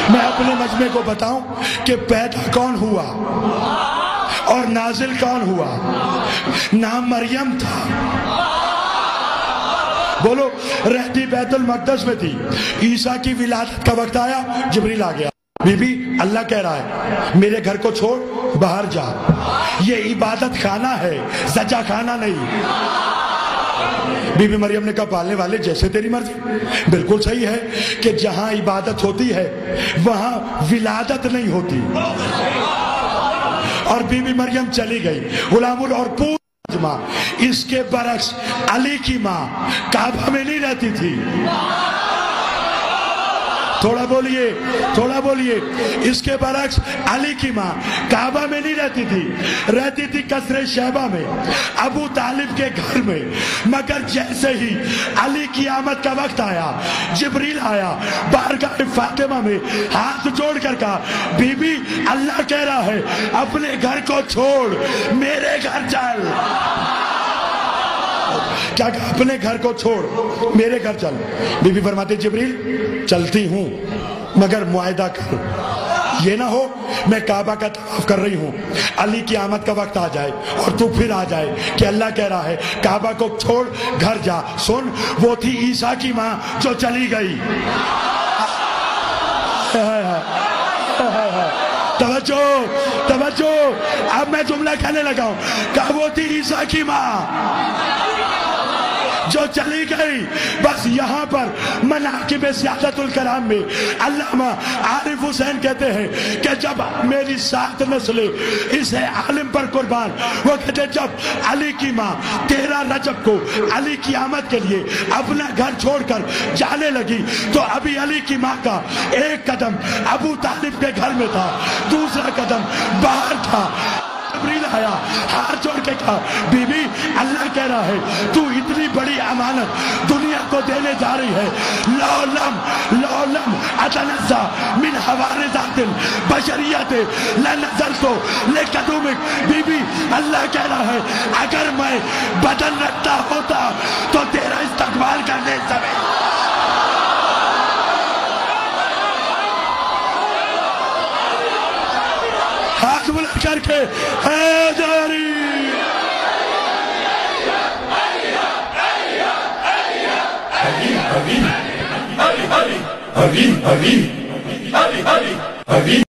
میں اپنے مجمع کو بتاؤں کہ پیدا کون ہوا اور نازل کون ہوا؟ نام مریم تھا. بولو. رہتی بیت المقدس میں تھی. عیسیٰ کی ولادت کا وقت آیا، جبریل آ گیا. بی بی اللہ کہہ رہا ہے میرے گھر کو چھوڑ باہر جا. یہ عبادت خانہ ہے، سجا خانہ نہیں. بی بی مریم نے کہا پالنے والے جیسے تیری مرضی. بالکل صحیح ہے کہ جہاں عبادت ہوتی ہے وہاں ولادت نہیں ہوتی. اور بی بی مریم چلی گئی. غلام اور پورا مجمع. اس کے برعکس علی کی ماں کعبہ میں نہیں رہتی تھی. تھوڑا بولیے، تھوڑا بولیے. اس کے برعکس علی کی ماں کعبہ میں نہیں رہتی تھی، رہتی تھی قصر شیبہ میں، ابو طالب کے گھر میں. مگر جیسے ہی علی کی آمد کا وقت آیا، جبریل آیا، بارگاہ فاطمہ میں ہاتھ جوڑ کر کہا بی بی اللہ کہہ رہا ہے اپنے گھر کو چھوڑ میرے گھر چل. کیا کہا؟ اپنے گھر کو چھوڑ میرے گھر چل. بی بی فرماتے جبریل چلتی ہوں مگر معاہدہ کر، یہ نہ ہو میں کعبہ کا طواف کر رہی ہوں، علی کی آمد کا وقت آ جائے اور تو پھر آ جائے کہ اللہ کہہ رہا ہے کعبہ کو چھوڑ گھر جا. سن، وہ تھی عیسیٰ کی ماں جو چلی گئی. توجہ توجہ. اب میں جملہ کہنے لگا ہوں کہ وہ تھی عیسیٰ کی ماں جو چلی گئی. بس یہاں پر مناقب سیادت الکرام میں علامہ عارف حسین کہتے ہیں کہ جب میری 7 نسلیں اسے عالم پر قربان، وہ کہتے جب علی کی ماں 13 رجب کو علی کی آمد کے لیے اپنا گھر چھوڑ کر جانے لگی تو ابھی علی کی ماں کا ایک قدم ابو طالب کے گھر میں تھا، دوسرا قدم باہر تھا. جبریل آیا، ہاتھ جوڑ کے کہا بی بی اللہ کہہ رہا ہے تو اتنی بڑی امانت دنیا کو دینے جا رہی ہے. لولم اتنزع من حوارزات البشریت لنزلت لقدومک. بی بی اللہ کہہ رہا ہے اگر میں بدن رکھتا ہوتا تو تیرا استقبال کرنے سمیں. ہاتھ بلند کر کے حیدری. علی علی علی علی علی علی علی علی